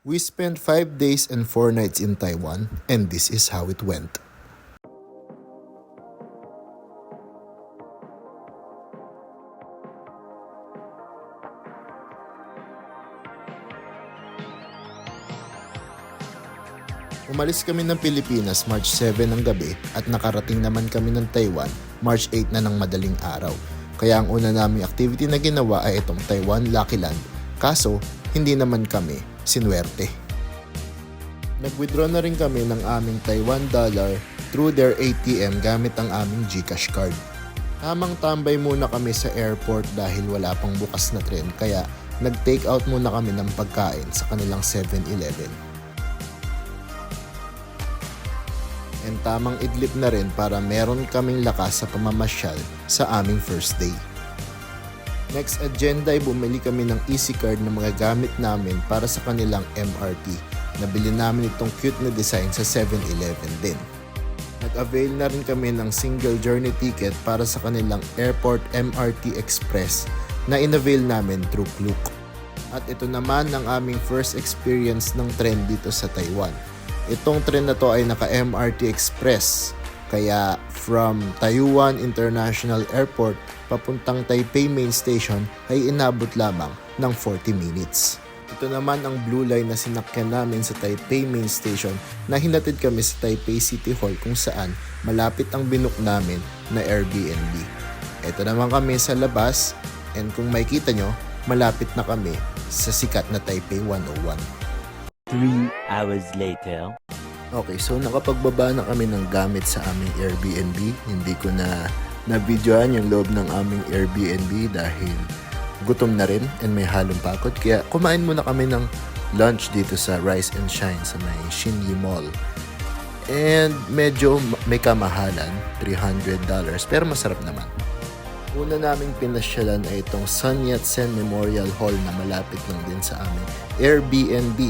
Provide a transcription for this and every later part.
We spent 5 days and 4 nights in Taiwan, and this is how it went. Umalis kami ng Pilipinas March 7 ng gabi at nakarating naman kami ng Taiwan March 8 na ng madaling araw. Kaya ang una naming activity na ginawa ay itong Taiwan Lucky Land. Kaso, hindi naman kami sinuwerte. Nag-withdraw na rin kami ng aming Taiwan dollar through their ATM gamit ang aming GCash card. Tamang tambay muna kami sa airport dahil wala pang bukas na tren kaya nag-take out muna kami ng pagkain sa kanilang 7-Eleven. And tamang idlip na rin para meron kaming lakas sa pamamasyal sa aming first day. Next agenda ay bumili kami ng easy card na mga gamit namin para sa kanilang MRT. Nabili namin itong cute na design sa 7-Eleven din. Nag-avail na rin kami ng single journey ticket para sa kanilang Airport MRT Express na in-avail namin through Klook. At ito naman ang aming first experience ng tren dito sa Taiwan. Itong tren na to ay naka-MRT Express, kaya from Taiyuan International Airport papuntang Taipei Main Station ay inabot lamang ng 40 minutes. Ito naman ang blue line na sinakyan namin sa Taipei Main Station na hinatid kami sa Taipei City Hall kung saan malapit ang binook namin na Airbnb. Ito naman kami sa labas and kung makikita nyo, malapit na kami sa sikat na Taipei 101. 3 hours later. Okay, so nakapagbaba na kami ng gamit sa aming Airbnb. Hindi ko na-videoan yung loob ng aming Airbnb dahil gutom na rin and may halong pagod. Kaya kumain muna kami ng lunch dito sa Rise and Shine sa may Xinyi Mall. And medyo may kamahalan, $300, pero masarap naman. Una naming pinasyalan ay itong Sun Yat-sen Memorial Hall na malapit lang din sa aming Airbnb.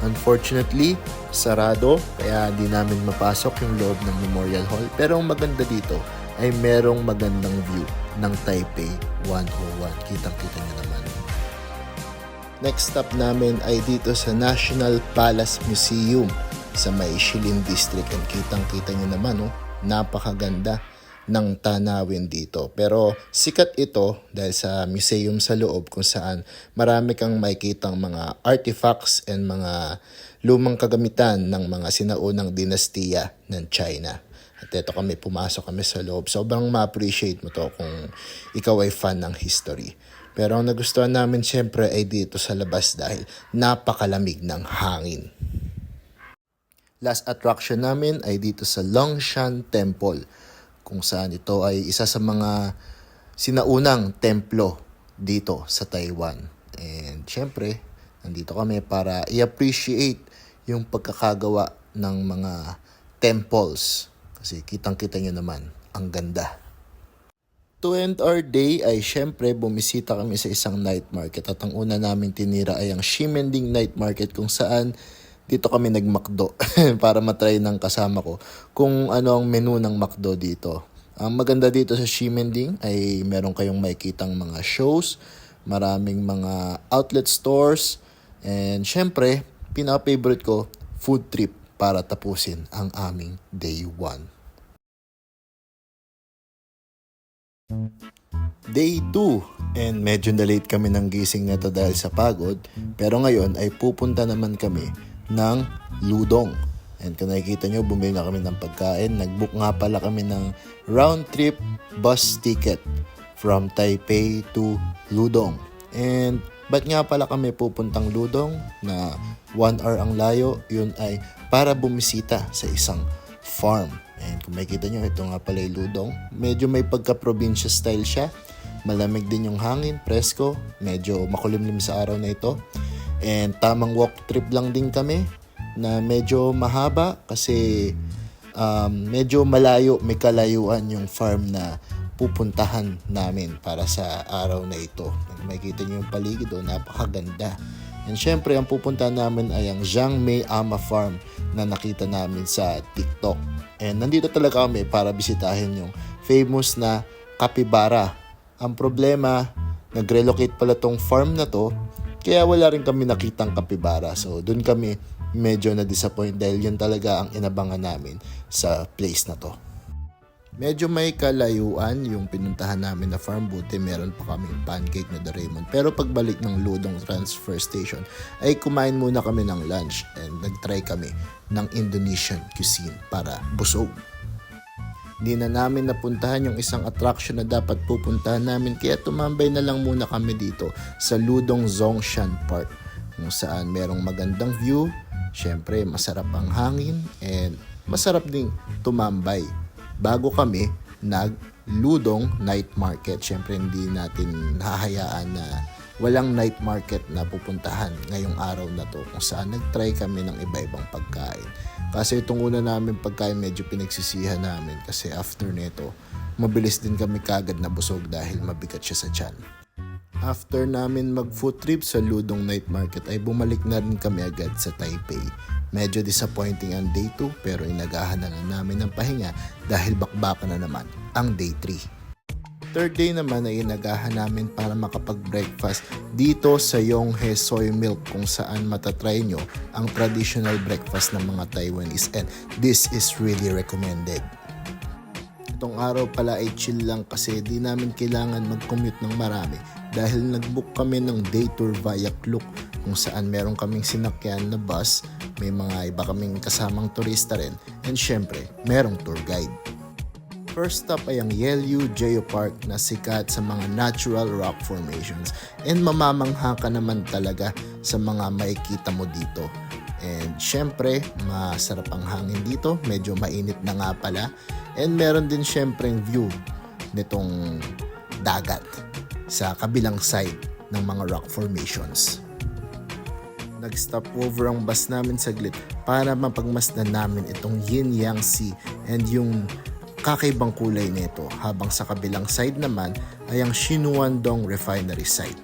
Unfortunately, sarado kaya di namin mapasok yung loob ng Memorial Hall. Pero ang maganda dito ay merong magandang view ng Taipei 101. Kitang-kita nyo naman. Next stop namin ay dito sa National Palace Museum sa may Shilin District. And kitang-kita nyo naman, napakaganda ng tanawin dito. Pero sikat ito dahil sa museum sa loob kung saan marami kang makikitang mga artifacts and mga lumang kagamitan ng mga sinaunang dinastiya ng China. At ito pumasok kami sa loob. Sobrang ma-appreciate mo to kung ikaw ay fan ng history. Pero ang nagustuhan namin syempre ay dito sa labas dahil napakalamig ng hangin. Last attraction namin ay dito sa Longshan Temple, kung saan ito ay isa sa mga sinaunang templo dito sa Taiwan. And syempre, nandito kami para i-appreciate yung pagkakagawa ng mga temples. Kasi kitang-kita nyo naman, ang ganda. To end our day ay syempre bumisita kami sa isang night market. At ang una naming tinira ay ang Ximending Night Market kung saan dito kami nagmakdo para matry ng kasama ko kung ano ang menu ng McDo dito. Ang maganda dito sa Ximending ay meron kayong makikitang mga shows, maraming mga outlet stores, and syempre, pinaka-favorite ko, food trip para tapusin ang aming day 1. Day 2, and medyo na-late kami ng gising na to dahil sa pagod, pero ngayon ay pupunta naman kami ng Ludong. And kung nakikita nyo, bumili na kami ng pagkain. Nag-book nga pala kami ng round trip bus ticket from Taipei to Ludong. And ba't nga pala kami pupuntang Ludong na 1 hour ang layo? Yun ay para bumisita sa isang farm. And kung makikita nyo, ito nga pala yung Ludong. Medyo may pagka-probinsya style siya. Malamig din yung hangin, presko. Medyo makulimlim sa araw na ito. And tamang walk trip lang din kami na medyo mahaba kasi medyo malayo, may kalayuan yung farm na pupuntahan namin para sa araw na ito. Makikita nyo yung paligid, napakaganda. And syempre, ang pupuntahan namin ay ang Jiangmei Ama Farm na nakita namin sa TikTok. And nandito talaga kami para bisitahin yung famous na capybara. Ang problema, nag-relocate pala tong farm na to Kaya wala rin kami nakitang kapibara. So doon kami medyo na-disappoint dahil yun talaga ang inabangan namin sa place na to. Medyo may kalayuan yung pinuntahan namin na farm, buti meron pa kami pancake na Doraemon. Pero pagbalik ng Ludong Transfer Station ay kumain muna kami ng lunch and nagtry kami ng Indonesian cuisine para busog. Di na namin napuntahan yung isang attraction na dapat pupuntahan namin kaya tumambay na lang muna kami dito sa Ludong Zhongshan Park kung saan merong magandang view, syempre masarap ang hangin and masarap ding tumambay. Bago kami nag-Ludong Night Market, syempre hindi natin hahayaan na walang night market na pupuntahan ngayong araw na to kung saan nag-try kami ng iba-ibang pagkain. Kasi itong una namin pagkain medyo pinagsisihan namin kasi after nito, mabilis din kami kagad na busog dahil mabigat siya sa tiyan. After namin mag-food trip sa Ludong Night Market ay bumalik na rin kami agad sa Taipei. Medyo disappointing ang day 2 pero inagahan na namin ng pahinga dahil bakbakan na naman ang day 3. Third day naman ay inagahan namin para makapag-breakfast dito sa Yonghe Soy Milk kung saan matatry nyo ang traditional breakfast ng mga Taiwanese and this is really recommended. Itong araw pala ay chill lang kasi di namin kailangan mag-commute ng marami dahil nag-book kami ng day tour via Klook kung saan meron kaming sinakyan na bus, may mga iba kaming kasamang turista rin and syempre merong tour guide. First stop ay ang Yelyu Geopark na sikat sa mga natural rock formations and mamamangha ka naman talaga sa mga makikita mo dito. And syempre, masarap ang hangin dito, medyo mainit na nga pala. And meron din syempreng view nitong dagat sa kabilang side ng mga rock formations. Nag-stop over ang bus namin saglit para mapagmasdan namin itong Yin Yang Sea and yung kakaibang kulay nito habang sa kabilang side naman ay ang Sinuandong Refinery site.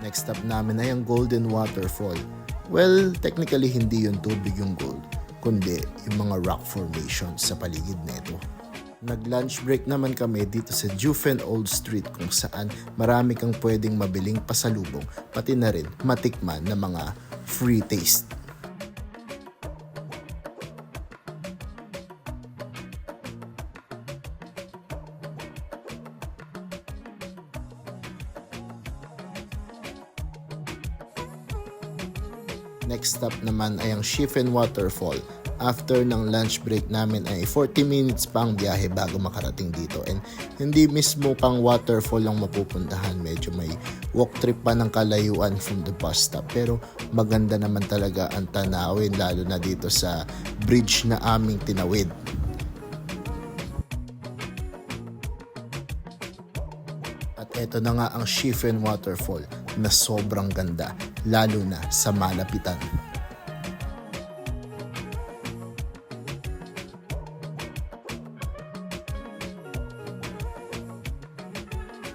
Next stop namin ay ang Golden Waterfall. Well, technically hindi yung tubig yung gold, kundi yung mga rock formations sa paligid nito. Nag-lunch break naman kami dito sa Jufen Old Street kung saan marami kang pwedeng mabiling pasalubong pati na rin matikman na mga free taste. Next stop naman ay ang Shifen Waterfall. After ng lunch break namin ay 40 minutes pa ang biyahe bago makarating dito and hindi mismo pang waterfall lang mapupuntahan, medyo may walk trip pa ng kalayuan from the bus stop pero maganda naman talaga ang tanawin lalo na dito sa bridge na aming tinawid. At eto na nga ang Shifen Waterfall na sobrang ganda lalo na sa malapitan.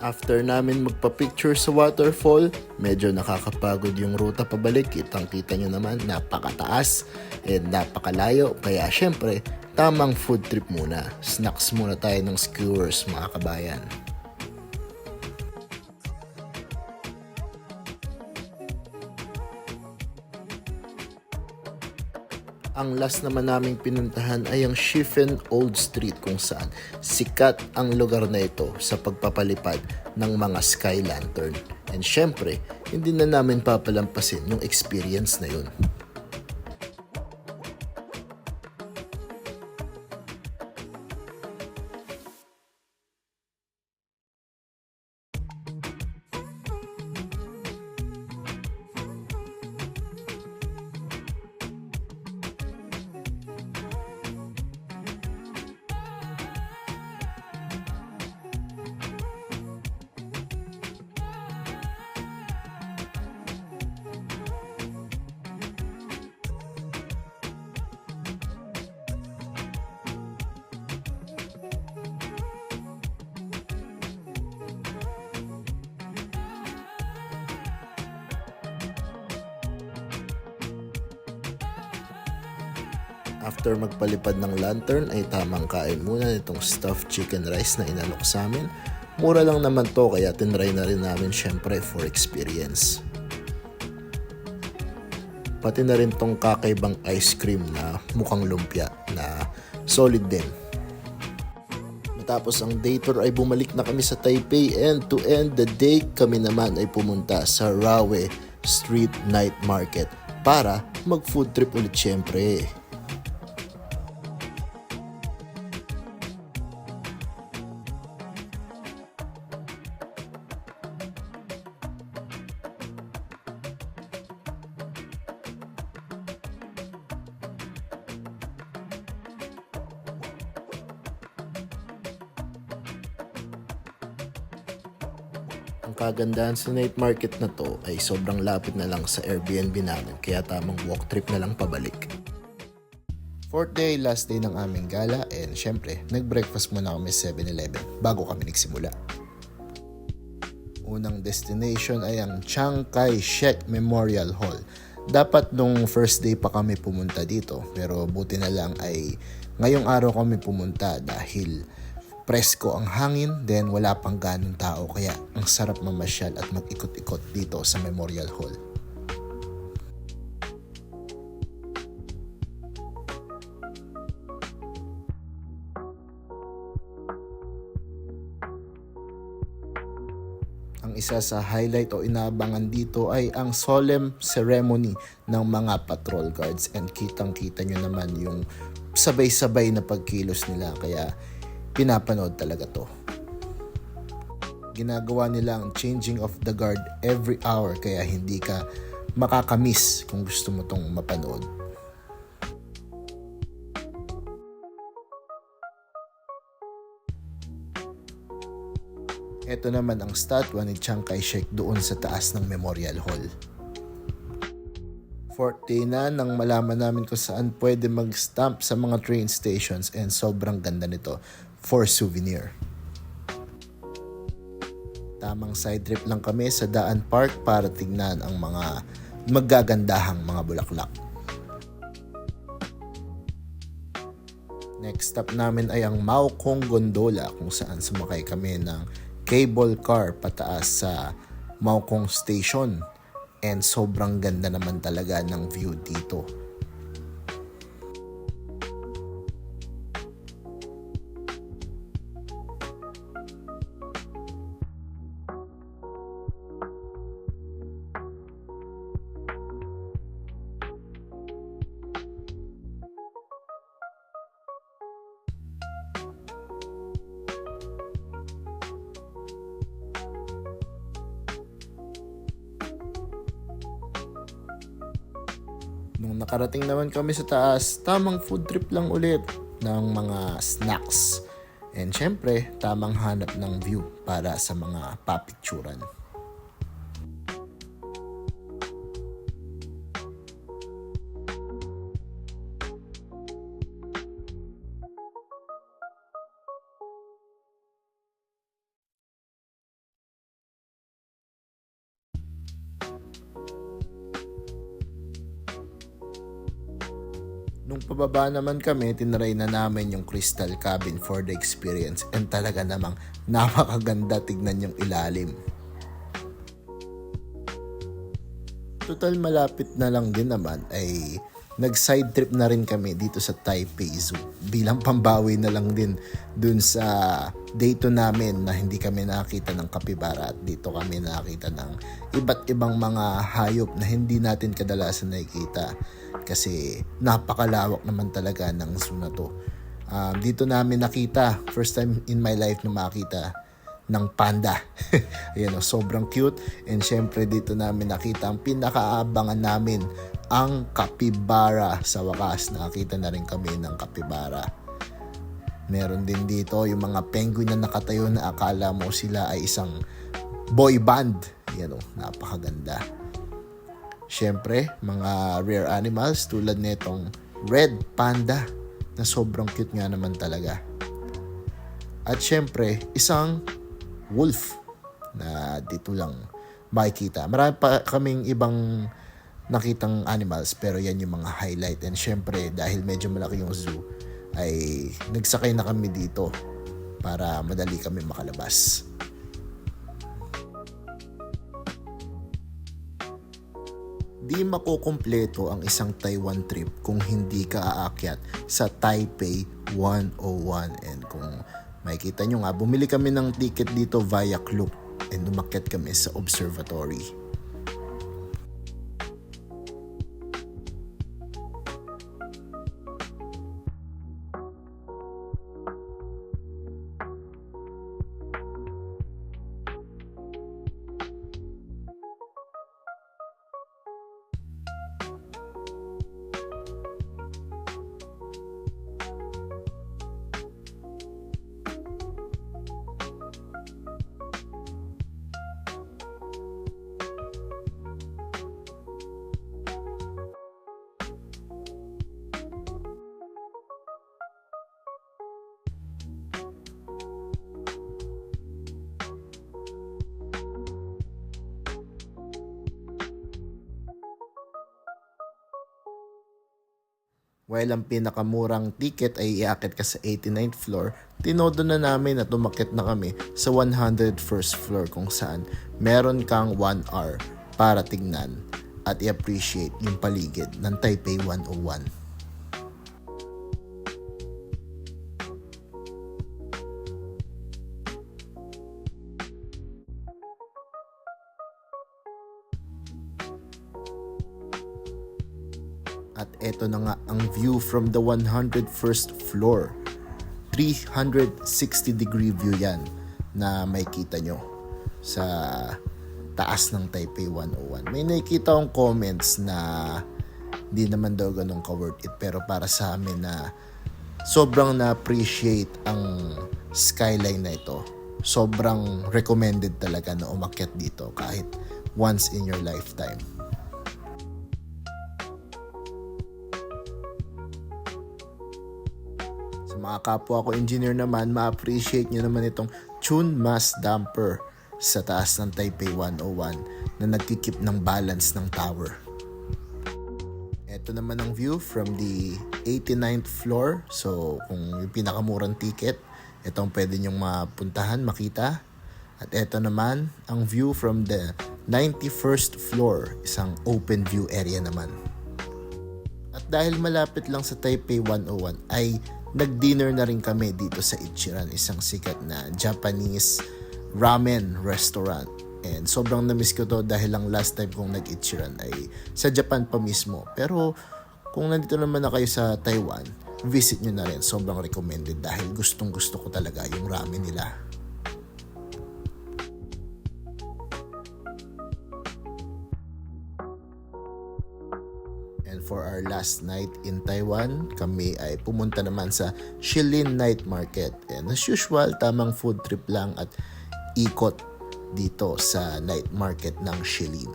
After namin magpa-picture sa waterfall, medyo nakakapagod yung ruta pabalik. Kitang-kita nyo naman, napakataas and napakalayo. Kaya syempre, tamang food trip muna. Snacks muna tayo ng skewers mga kabayan. Ang last naman naming pinuntahan ay ang Shifen Old Street kung saan sikat ang lugar na ito sa pagpapalipad ng mga sky lantern. And syempre, hindi na namin papalampasin yung experience na yun. After magpalipad ng lantern ay tamang kain muna nitong stuffed chicken rice na inalok sa amin. Mura lang naman to kaya tinry na rin namin syempre for experience. Pati na rin tong kakaibang ice cream na mukhang lumpia na solid din. Matapos ang day tour ay bumalik na kami sa Taipei, and to end the day kami naman ay pumunta sa Rawe Street Night Market para mag food trip ulit syempre. Ang kagandahan sa night market na to ay sobrang lapit na lang sa Airbnb namin, kaya tamang walk trip na lang pabalik. Fourth day, last day ng aming gala, and syempre, nag-breakfast muna kami sa 7-Eleven bago kami nagsimula. Unang destination ay ang Chiang Kai-shek Memorial Hall. Dapat nung first day pa kami pumunta dito, pero buti na lang ay ngayong araw kami pumunta dahil presko ang hangin, then wala pang ganong tao, kaya ang sarap mamasyal at mag-ikot-ikot dito sa Memorial Hall. Ang isa sa highlight o inaabangan dito ay ang solemn ceremony ng mga patrol guards, and kitang-kita nyo naman yung sabay-sabay na pagkilos nila, kaya pinapanood talaga to. Ginagawa nila ang changing of the guard every hour, kaya hindi ka makakamiss kung gusto mo tong mapanood. Ito naman ang statwa ni Chiang Kai-shek doon sa taas ng Memorial Hall. Fourth day na nang malaman namin kung saan pwede mag-stamp sa mga train stations, and sobrang ganda nito for souvenir. Tamang side trip lang kami sa Daan Park para tignan ang mga magagandahang mga bulaklak. Next stop namin ay ang Mao Kong Gondola, kung saan sumakay kami ng cable car pataas sa Mao Kong Station, and sobrang ganda naman talaga ng view dito. Nung nakarating naman kami sa taas, tamang food trip lang ulit ng mga snacks. And syempre, tamang hanap ng view para sa mga papicturan. Nung pababa naman kami, tinry na namin yung Crystal Cabin for the experience, and talaga namang napakaganda tignan yung ilalim. Total malapit na lang din naman ay nag-side trip na rin kami dito sa Taipei Zoo bilang pambawi na lang din dun sa day 2 namin na hindi kami nakita ng kapibara, at dito kami nakita ng iba't ibang mga hayop na hindi natin kadalasan nakikita kasi napakalawak naman talaga ng zoo na to. Dito namin nakita, first time in my life na makita ng panda. Ayan, sobrang cute, and syempre dito namin nakita ang pinakaabangan namin, ang capybara. Sa wakas nakita na rin kami ng capybara. Meron din dito yung mga penguin na nakatayo na akala mo sila ay isang boy band. Yan, napakaganda. Syempre, mga rare animals tulad nitong red panda na sobrang cute nga naman talaga. At syempre, isang wolf na dito lang makikita. Marami pa kaming ibang nakitang animals, pero yan yung mga highlight. And syempre, dahil medyo malaki yung zoo, ay nagsakay na kami dito para madali kami makalabas. Di makukumpleto ang isang Taiwan trip kung hindi ka aakyat sa Taipei 101. And kung makikita nyo nga, bumili kami ng ticket dito via Klook and umakyat kami sa observatory. While ang pinakamurang ticket ay iaakit ka sa 89th floor, tinodo na namin at umakyat na kami sa 101st floor kung saan meron kang 1 hour para tignan at i-appreciate yung paligid ng Taipei 101. At eto na nga ang view from the 101st floor. 360 degree view yan na makikita nyo sa taas ng Taipei 101. May nakikita akong comments na di naman daw ganun ka-worth it. Pero para sa amin na sobrang na-appreciate ang skyline na ito. Sobrang recommended talaga na umakyat dito kahit once in your lifetime. Mga kapwa ko engineer naman, ma-appreciate nyo naman itong tune mass damper sa taas ng Taipei 101 na nagkikip ng balance ng tower. Ito naman ang view from the 89th floor. So kung yung pinakamurang ticket, itong pwede nyong mapuntahan, makita. At ito naman ang view from the 91st floor, isang open view area naman. At dahil malapit lang sa Taipei 101 ay nag-dinner na rin kami dito sa Ichiran, isang sikat na Japanese ramen restaurant. And sobrang na-miss ko to dahil ang last time kong nag-Ichiran ay sa Japan pa mismo. Pero kung nandito naman na kayo sa Taiwan, visit nyo na rin. Sobrang recommended dahil gustong gusto ko talaga yung ramen nila. And for our last night in Taiwan, kami ay pumunta naman sa Shilin Night Market. And as usual, tamang food trip lang at ikot dito sa night market ng Shilin.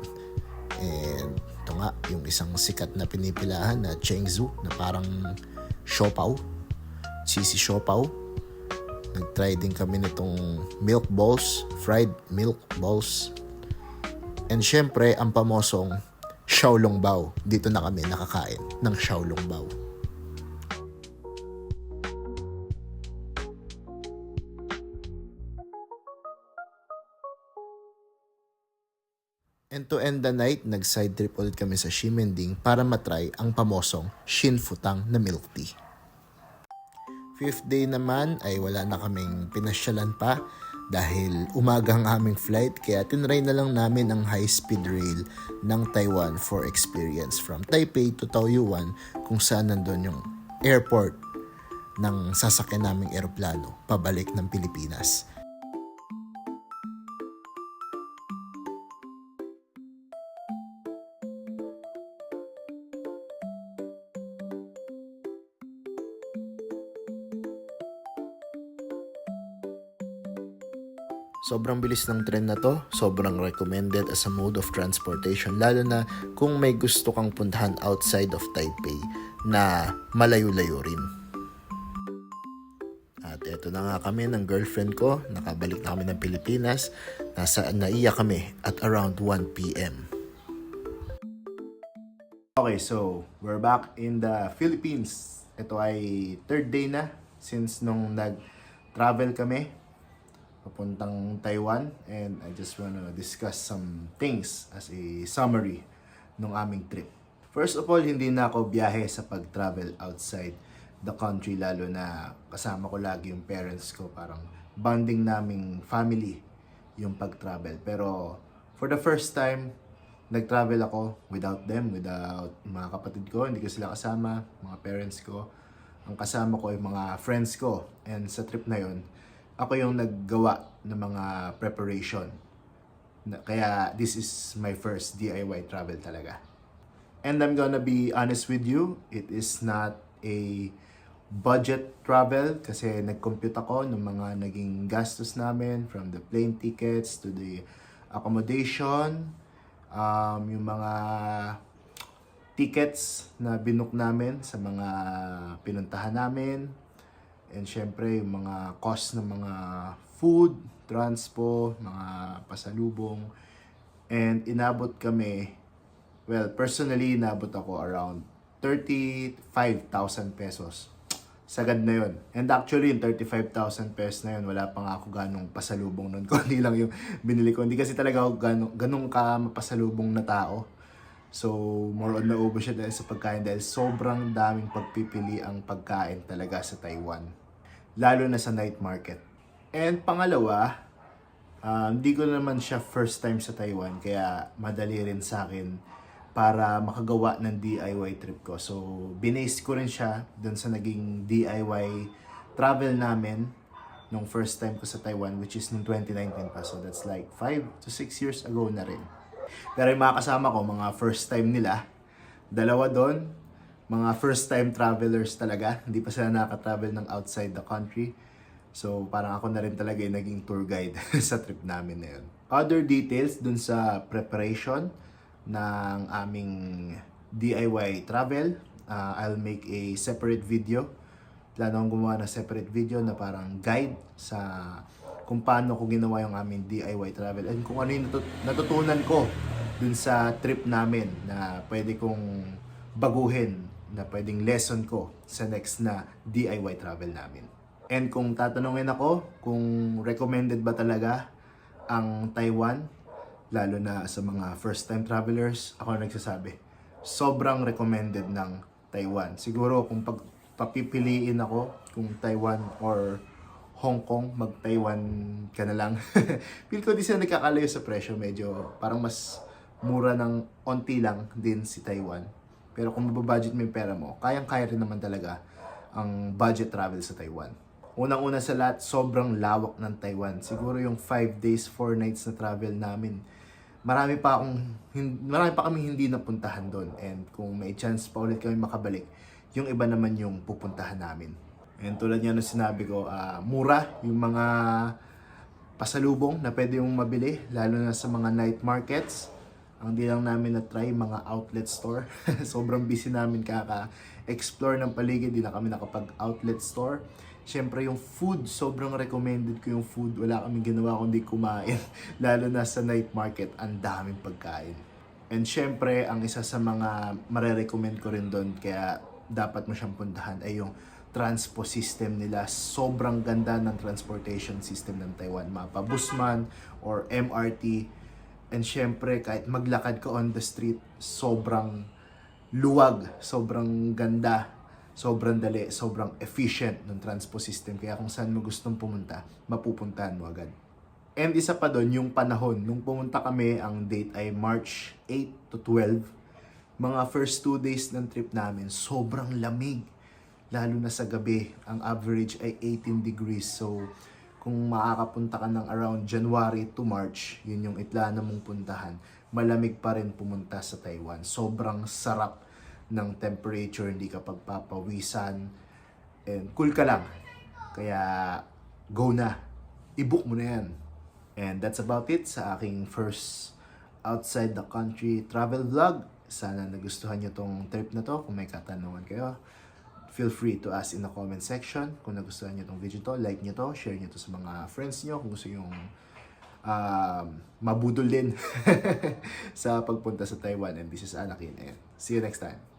And ito nga, yung isang sikat na pinipilahan na Chengzu na parang siopaw, cheesy siopaw. Nag-try din kami nitong milk balls, fried milk balls. And syempre, ang pamosong Xiaolongbao. Dito na kami nakakain ng Xiaolongbao. And to end the night, nag-side trip ulit kami sa Ximending para matry ang pamosong Shinfutang na milk tea. 5th day naman ay wala na kaming pinasyalan pa dahil umaga ang aming flight, kaya tinry na lang namin ang high-speed rail ng Taiwan for experience from Taipei to Taoyuan, kung saan nandun yung airport ng sasakyan naming eroplano pabalik ng Pilipinas. Sobrang bilis ng tren na to, sobrang recommended as a mode of transportation, lalo na kung may gusto kang puntahan outside of Taipei na malayo-layo rin. At eto na nga kami ng girlfriend ko, nakabalik na kami ng Pilipinas, naiyak kami at around 1 p.m. Okay, so we're back in the Philippines. Ito ay third day na since nung travel kami papuntang Taiwan, and I just wanna discuss some things as a summary ng aming trip. First of all, hindi na ako biyahe sa pag-travel outside the country, lalo na kasama ko lagi yung parents ko. Parang bonding naming family yung pag-travel. Pero for the first time, nag-travel ako without them, without mga kapatid ko. Hindi ko sila kasama, mga parents ko. Ang kasama ko ay mga friends ko. And sa trip na yun, ako yung naggawa ng mga preparation. Kaya this is my first DIY travel talaga. And I'm gonna be honest with you, it is not a budget travel kasi nag-compute ako ng mga naging gastos namin, from the plane tickets to the accommodation, yung mga tickets na binook namin sa mga pinuntahan namin, and syempre yung mga cost ng mga food, transpo, mga pasalubong. And inabot kami, well, personally inabot ako around 35,000 pesos. Sagad na yun. And actually, yung 35,000 pesos na yun, wala pa nga ako ganong pasalubong nun. Kundi lang yung binili ko. Hindi kasi talaga ako ganong ka mapasalubong na tao. So, more on naubos siya dahil sa pagkain, dahil sobrang daming pagpipili ang pagkain talaga sa Taiwan. Lalo na sa night market. And pangalawa, hindi ko naman siya first time sa Taiwan, kaya madali rin sa akin para makagawa ng DIY trip ko. So, binase ko rin siya dun sa naging DIY travel namin nung first time ko sa Taiwan, which is nung 2019 pa. So, that's like 5 to 6 years ago na rin. Pero yung mga kasama ko, mga first time nila, dalawa doon, mga first time travelers talaga. Hindi pa sila nakaka-travel ng outside the country. So, parang ako na rin talaga yung naging tour guide sa trip namin na yun. Other details dun sa preparation ng aming DIY travel, I'll make a separate video. Plano akong gumawa ng separate video na parang guide sa kung paano ko ginawa yung aming DIY travel and kung ano yung natutunan ko dun sa trip namin na pwede kong baguhin, na pwedeng lesson ko sa next na DIY travel namin. And kung tatanungin ako kung recommended ba talaga ang Taiwan, lalo na sa mga first time travelers, ako nagsasabi, sobrang recommended ng Taiwan. Siguro kung papipiliin ako kung Taiwan or Hong Kong, mag-Taiwan ka na lang. Feel ko di sila nagkakalayo sa presyo, medyo parang mas mura ng onti lang din si Taiwan. Pero kung mababudget mo yung pera mo, kayang-kaya rin naman talaga ang budget travel sa Taiwan. Unang-una sa lahat, sobrang lawak ng Taiwan. Siguro yung 5 days, 4 nights na travel namin, marami pa kami hindi napuntahan doon. And kung may chance pa ulit kami makabalik, yung iba naman yung pupuntahan namin. And tulad niya nung sinabi ko, mura yung mga pasalubong na pwede mong mabili, lalo na sa mga night markets. Ang di lang namin na-try, mga outlet store. Sobrang busy namin kaka-explore ng paligid, di na kami nakapag-outlet store. Siyempre yung food, sobrang recommended ko yung food. Wala kaming ginawa kundi kumain. Lalo na sa night market, ang daming pagkain. And siyempre, ang isa sa mga marerecommend ko rin doon, kaya dapat mo siyang puntahan, ay yung transpo system nila. Sobrang ganda ng transportation system ng Taiwan. Mapabus man or MRT. And syempre, kahit maglakad ka on the street, sobrang luwag, sobrang ganda, sobrang dali, sobrang efficient ng transpo system. Kaya kung saan mo gustong pumunta, mapupuntahan mo agad. And isa pa doon, yung panahon. Nung pumunta kami, ang date ay March 8 to 12. Mga first 2 days ng trip namin, sobrang lamig. Lalo na sa gabi, ang average ay 18 degrees. So, kung makakapunta ka ng around January to March, yun yung itlano mong puntahan, malamig pa rin pumunta sa Taiwan. Sobrang sarap ng temperature, hindi ka pagpapawisan, and cool ka lang. Kaya, go na. I-book mo na yan. And that's about it sa aking first outside the country travel vlog. Sana nagustuhan nyo tong trip na to. Kung may katanungan kayo, feel free to ask in the comment section. Kung nagustuhan nyo tong video to, like nyo to, share nyo to sa mga friends nyo. Kung gusto yung mabudol din sa pagpunta sa Taiwan. And this is Anakin. And see you next time.